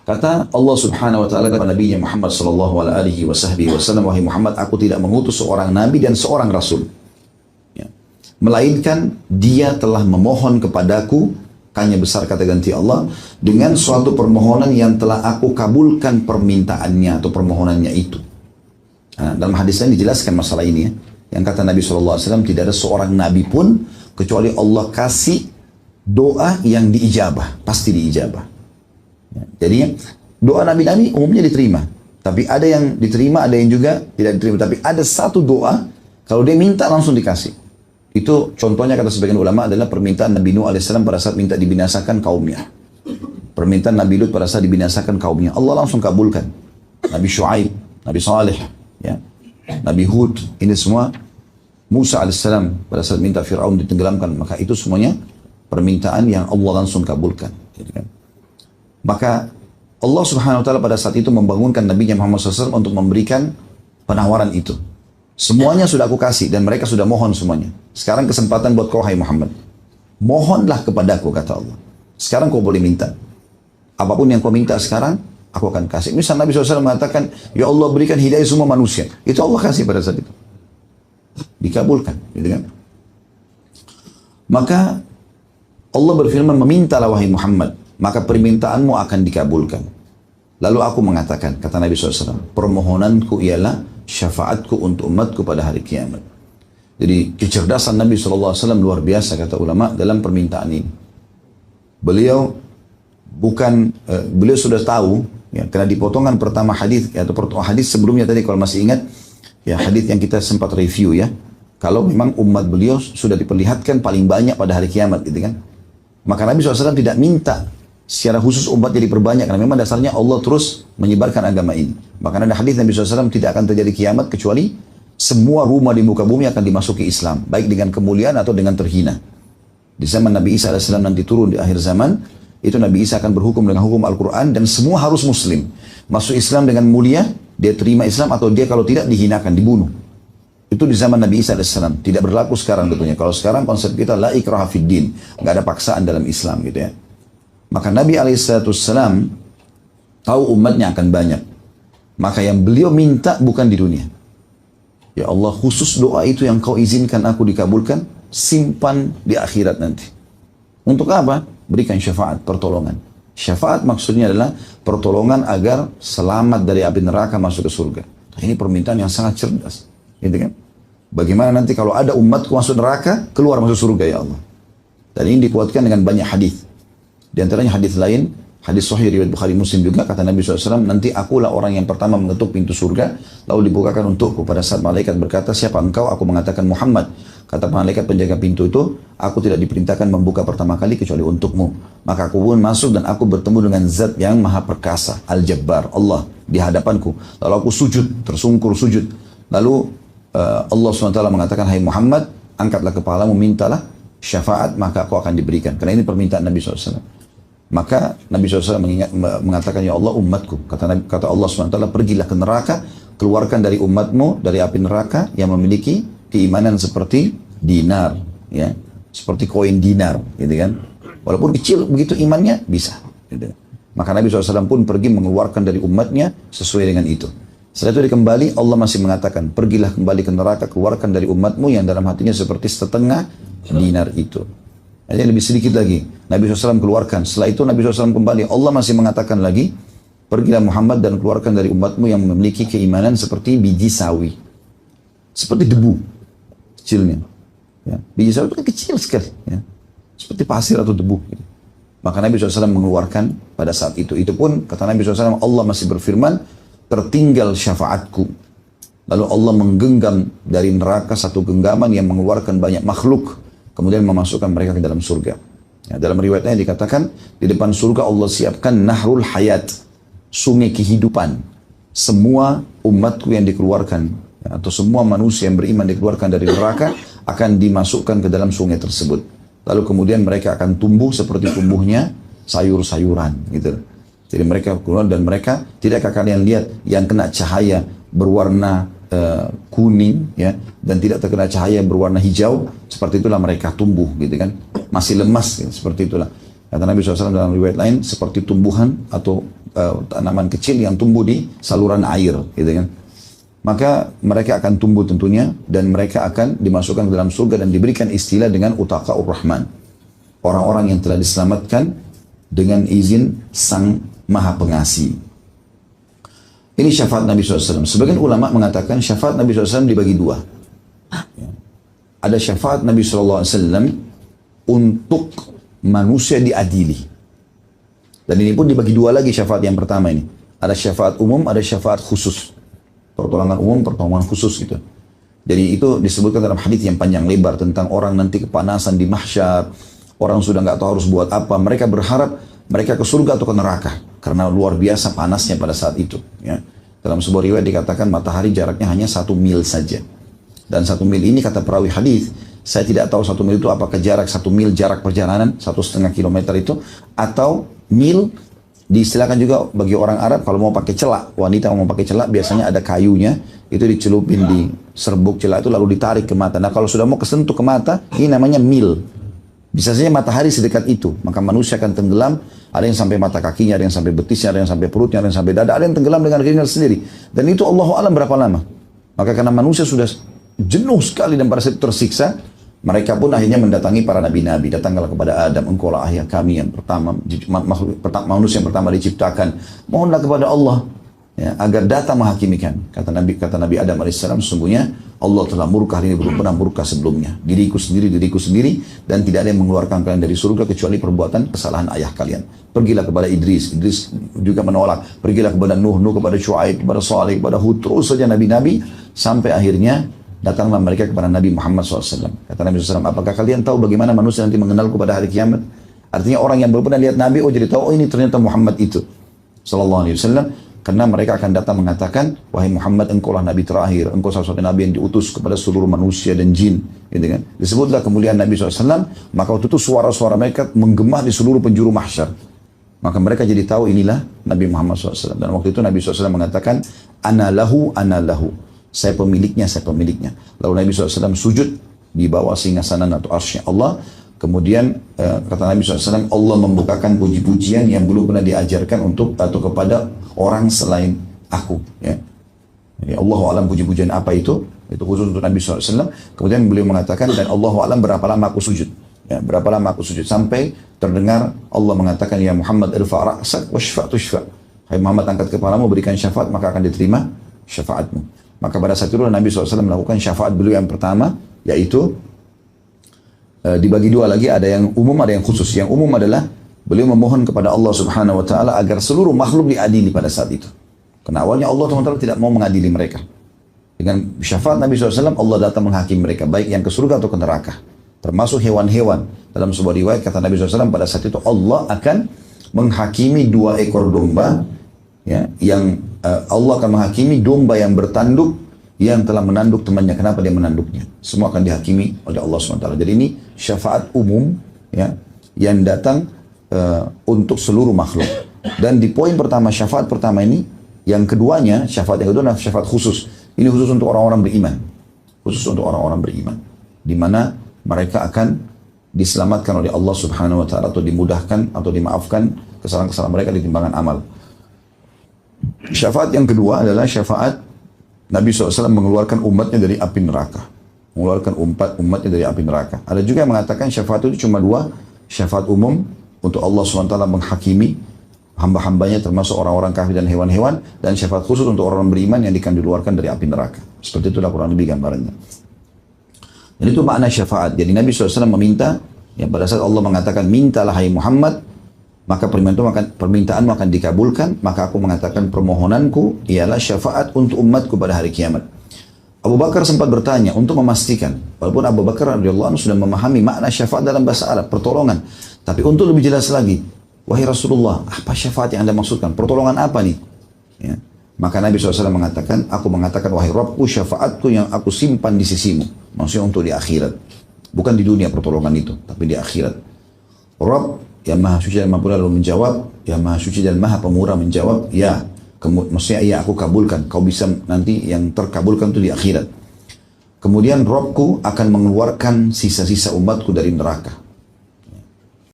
Kata Allah Subhanahu wa taala kepada Nabi Muhammad sallallahu alaihi wasallam, wahai Muhammad, aku tidak mengutus seorang nabi dan seorang rasul, ya, melainkan dia telah memohon kepadaku, hanya besar kata ganti Allah, dengan suatu permohonan yang telah aku kabulkan permintaannya atau permohonannya itu. Nah, dalam hadis lain dijelaskan masalah ini, ya. Yang kata Nabi SAW, tidak ada seorang nabi pun kecuali Allah kasih doa yang diijabah, pasti diijabah. Ya, jadi doa nabi-nabi umumnya diterima, tapi ada yang diterima, ada yang juga tidak diterima. Tapi ada satu doa, kalau dia minta langsung dikasih. Itu contohnya kata sebagian ulama adalah permintaan Nabi Nuh alaihissalam pada saat minta dibinasakan kaumnya. Permintaan Nabi Lut pada saat dibinasakan kaumnya, Allah langsung kabulkan. Nabi Shu'aib, Nabi Saleh, ya, Nabi Hud, ini semua. Musa alaihissalam pada saat minta Fir'aun ditenggelamkan, maka itu semuanya permintaan yang Allah langsung kabulkan. Gitu kan? Maka Allah Subhanahu wa taala pada saat itu membangunkan Nabi Muhammad SAW untuk memberikan penawaran itu. Semuanya sudah aku kasih dan mereka sudah mohon semuanya. Sekarang kesempatan buat kau, hai Muhammad. Mohonlah kepadaku, kata Allah. Sekarang kau boleh minta. Apapun yang kau minta sekarang, aku akan kasih. Misal Nabi SAW mengatakan, ya Allah berikan hidayah semua manusia. Itu Allah kasih pada saat itu. Dikabulkan, gitu kan? Maka Allah berfirman, memintalah wahai Muhammad, maka permintaanmu akan dikabulkan. Lalu aku mengatakan, kata Nabi SAW, permohonanku ialah syafaatku untuk umatku pada hari kiamat. Jadi kecerdasan Nabi SAW luar biasa, kata ulama, dalam permintaan ini. Beliau sudah tahu, ya, karena di potongan pertama hadis atau hadis sebelumnya tadi kalau masih ingat, ya, hadis yang kita sempat review, ya, kalau memang umat beliau sudah diperlihatkan paling banyak pada hari kiamat, gitu kan. Maka Nabi SAW tidak minta secara khusus umatnya diperbanyak, karena memang dasarnya Allah terus menyebarkan agama ini. Bahkan ada hadis Nabi SAW, tidak akan terjadi kiamat kecuali semua rumah di muka bumi akan dimasuki Islam, baik dengan kemuliaan atau dengan terhina. Di zaman Nabi Isa AS nanti turun di akhir zaman, itu Nabi Isa akan berhukum dengan hukum Al-Quran dan semua harus muslim. Masuk Islam dengan mulia, dia terima Islam, atau dia kalau tidak dihinakan, dibunuh. Itu di zaman Nabi Isa AS, tidak berlaku sekarang tentunya. Kalau sekarang konsep kita la ikraha fid din, nggak ada paksaan dalam Islam, gitu ya. Maka Nabi alaihissalam tahu umatnya akan banyak. Maka yang beliau minta bukan di dunia. Ya Allah, khusus doa itu yang kau izinkan aku dikabulkan, simpan di akhirat nanti. Untuk apa? Berikan syafaat, pertolongan. Syafaat maksudnya adalah pertolongan agar selamat dari api neraka masuk ke surga. Ini permintaan yang sangat cerdas. Gitu kan? Bagaimana nanti kalau ada umatku masuk neraka, keluar masuk surga, ya Allah. Dan ini dikuatkan dengan banyak hadis. Di antaranya hadis lain, hadis sahih riwayat Bukhari Muslim juga, kata Nabi SAW, nanti akulah orang yang pertama mengetuk pintu surga, lalu dibukakan untukku. Pada saat malaikat berkata, siapa engkau? Aku mengatakan Muhammad. Kata malaikat penjaga pintu itu, aku tidak diperintahkan membuka pertama kali kecuali untukmu. Maka aku pun masuk dan aku bertemu dengan zat yang maha perkasa, Al-Jabbar, Allah, di hadapanku. Lalu aku sujud, tersungkur sujud. Lalu Allah SWT mengatakan, hai Muhammad, angkatlah kepalamu, mintalah syafaat, maka aku akan diberikan. Karena ini permintaan Nabi SAW. Maka Nabi SAW mengatakan, ya Allah umatku. Kata Allah SWT, pergilah ke neraka, keluarkan dari umatmu, dari api neraka yang memiliki keimanan seperti dinar, ya, seperti koin dinar, gitu kan. Walaupun kecil begitu imannya, bisa. Gitu. Maka Nabi SAW pun pergi mengeluarkan dari umatnya sesuai dengan itu. Setelah itu kembali, Allah masih mengatakan, pergilah kembali ke neraka, keluarkan dari umatmu yang dalam hatinya seperti setengah dinar itu. Jadi lebih sedikit lagi, Nabi SAW keluarkan. Setelah itu Nabi SAW kembali, Allah masih mengatakan lagi, pergilah Muhammad dan keluarkan dari umatmu yang memiliki keimanan seperti biji sawi. Seperti debu, kecilnya. Ya. Biji sawi itu kan kecil sekali. Ya. Seperti pasir atau debu. Gitu. Maka Nabi SAW mengeluarkan pada saat itu. Itu pun, kata Nabi SAW, Allah masih berfirman, tertinggal syafaatku. Lalu Allah menggenggam dari neraka satu genggaman yang mengeluarkan banyak makhluk. Kemudian memasukkan mereka ke dalam surga. Ya, dalam riwayatnya dikatakan, di depan surga Allah siapkan nahrul hayat, sungai kehidupan. Semua umatku yang dikeluarkan, ya, atau semua manusia yang beriman dikeluarkan dari neraka, akan dimasukkan ke dalam sungai tersebut. Lalu kemudian mereka akan tumbuh seperti tumbuhnya sayur-sayuran. Gitu. Jadi mereka keluar dan mereka, tidakkah kalian lihat yang kena cahaya berwarna kuning, ya, dan tidak terkena cahaya berwarna hijau, seperti itulah mereka tumbuh, gitu kan, masih lemas, ya, seperti itulah. Kata Nabi SAW dalam riwayat lain, seperti tumbuhan atau tanaman kecil yang tumbuh di saluran air, gitu kan. Maka mereka akan tumbuh tentunya dan mereka akan dimasukkan ke dalam surga dan diberikan istilah dengan utaqaur rahman. Orang-orang yang telah diselamatkan dengan izin Sang Maha Pengasih. Ini syafaat Nabi SAW. Sebagian ulama mengatakan syafaat Nabi SAW dibagi dua. Ada syafaat Nabi SAW untuk manusia diadili. Dan ini pun dibagi dua lagi syafaat yang pertama ini. Ada syafaat umum, ada syafaat khusus. Pertolongan umum, pertolongan khusus gitu. Jadi itu disebutkan dalam hadis yang panjang lebar tentang orang nanti kepanasan di mahsyar. Orang sudah nggak tahu harus buat apa. Mereka berharap mereka ke surga atau ke neraka. Karena luar biasa panasnya pada saat itu. Ya. Dalam sebuah riwayat dikatakan matahari jaraknya hanya 1 mil saja. Dan 1 mil ini kata perawi hadis, saya tidak tahu 1 mil itu apakah jarak 1 mil jarak perjalanan 1,5 kilometer itu, atau mil. Diistilahkan juga bagi orang Arab kalau mau pakai celak, wanita mau pakai celak biasanya ada kayunya, itu dicelupin di serbuk celak itu lalu ditarik ke mata. Nah kalau sudah mau kesentuh ke mata, ini namanya mil. Bisa saja matahari sedekat itu, maka manusia akan tenggelam. Ada yang sampai mata kakinya, ada yang sampai betisnya, ada yang sampai perutnya, ada yang sampai dada, ada yang tenggelam dengan keringat sendiri. Dan itu Allahu a'lam berapa lama. Maka karena manusia sudah jenuh sekali dan pada saat itu tersiksa, mereka pun akhirnya mendatangi para nabi-nabi. Datanglah kepada Adam, engkaulah ayah kami yang pertama, manusia yang pertama diciptakan. Mohonlah kepada Allah ya, agar datang menghakimi kami. Kata Nabi Adam alaihissalam, sesungguhnya Allah telah murka hari ini belum pernah murka sebelumnya. Diriku sendiri, dan tidak ada yang mengeluarkan kalian dari surga kecuali perbuatan kesalahan ayah kalian. Pergilah kepada Idris juga menolak. Pergilah kepada Nuh kepada Syuaib, kepada Saleh, kepada Hud. Terus saja nabi-nabi sampai akhirnya datanglah mereka kepada Nabi Muhammad SAW. Kata Nabi SAW, apakah kalian tahu bagaimana manusia nanti mengenalku pada hari kiamat? Artinya orang yang belum pernah lihat Nabi, oh jadi tahu, oh ini ternyata Muhammad itu. Sallallahu alaihi wasallam. Karena mereka akan datang mengatakan, wahai Muhammad, engkaulah Nabi terakhir, engkau salah satu Nabi yang diutus kepada seluruh manusia dan jin. Gitu kan? Disebutlah kemuliaan Nabi SAW, maka waktu itu suara-suara mereka menggema di seluruh penjuru mahsyar. Maka mereka jadi tahu inilah Nabi Muhammad SAW. Dan waktu itu Nabi SAW mengatakan, ana lahu. Saya pemiliknya. Lalu Nabi SAW sujud di bawah singgasana atau arsy Allah. Kemudian kata Nabi SAW, Allah membukakan puji-pujian yang belum pernah diajarkan untuk atau kepada orang selain aku. Ya. Jadi Allahu a'lam puji-pujian apa itu khusus untuk Nabi SAW. Kemudian beliau mengatakan, dan Allahu a'lam berapa lama aku sujud. Ya, berapa lama aku sujud sampai terdengar Allah mengatakan, ya Muhammad irfa' ra'sak washfa' tushfa'. Hai Muhammad, angkat kepalamu, berikan syafaat, maka akan diterima syafaatmu. Maka pada saat itu Nabi SAW melakukan syafaat beliau yang pertama, yaitu dibagi dua lagi, ada yang umum, ada yang khusus. Yang umum adalah beliau memohon kepada Allah Subhanahu Wa Taala agar seluruh makhluk diadili pada saat itu. Karena awalnya Allah SWT tidak mau mengadili mereka. Dengan syafaat Nabi SAW, Allah datang menghakimi mereka, baik yang ke surga atau ke neraka. Termasuk hewan-hewan. Dalam sebuah riwayat kata Nabi SAW, pada saat itu Allah akan menghakimi 2 ekor domba, ya, yang Allah akan menghakimi domba yang bertanduk yang telah menanduk temannya. Kenapa dia menanduknya? Semua akan dihakimi oleh Allah SWT. Jadi ini syafaat umum, ya, yang datang untuk seluruh makhluk. Dan di poin pertama, syafaat pertama ini, yang keduanya, syafaat yang kedua adalah syafaat khusus. Ini khusus untuk orang-orang beriman. Khusus untuk orang-orang beriman. Di mana mereka akan diselamatkan oleh Allah Subhanahu Wa Taala, atau dimudahkan atau dimaafkan kesalahan-kesalahan mereka di timbangan amal. Syafaat yang kedua adalah syafaat Nabi SAW mengeluarkan umatnya dari api neraka. Mengeluarkan umatnya dari api neraka. Ada juga yang mengatakan syafaat itu cuma 2. Syafaat umum untuk Allah SWT menghakimi hamba-hambanya termasuk orang-orang kafir dan hewan-hewan. Dan syafaat khusus untuk orang beriman yang akan dikeluarkan dari api neraka. Seperti itulah kurang lebih gambarannya. Dan itu makna syafaat. Jadi Nabi SAW meminta, ya, pada saat Allah mengatakan, mintalah hai Muhammad, maka permintaanmu akan dikabulkan. Maka aku mengatakan permohonanku ialah syafaat untuk umatku pada hari kiamat. Abu Bakar sempat bertanya untuk memastikan, walaupun Abu Bakar radhiyallahu anhu sudah memahami makna syafaat dalam bahasa Arab, pertolongan. Tapi untuk lebih jelas lagi, wahai Rasulullah, apa syafaat yang Anda maksudkan? Pertolongan apa nih? Ya. Maka Nabi SAW mengatakan, aku mengatakan, wahai Rabbku, syafaatku yang aku simpan di sisimu. Maksudnya untuk di akhirat. Bukan di dunia pertolongan itu, tapi di akhirat. Rabb yang maha suci dan maha pemurah lalu menjawab, yang maha suci dan maha pemurah menjawab, ya, maksudnya ya aku kabulkan, kau bisa nanti yang terkabulkan itu di akhirat. Kemudian Rabbku akan mengeluarkan sisa-sisa umatku dari neraka.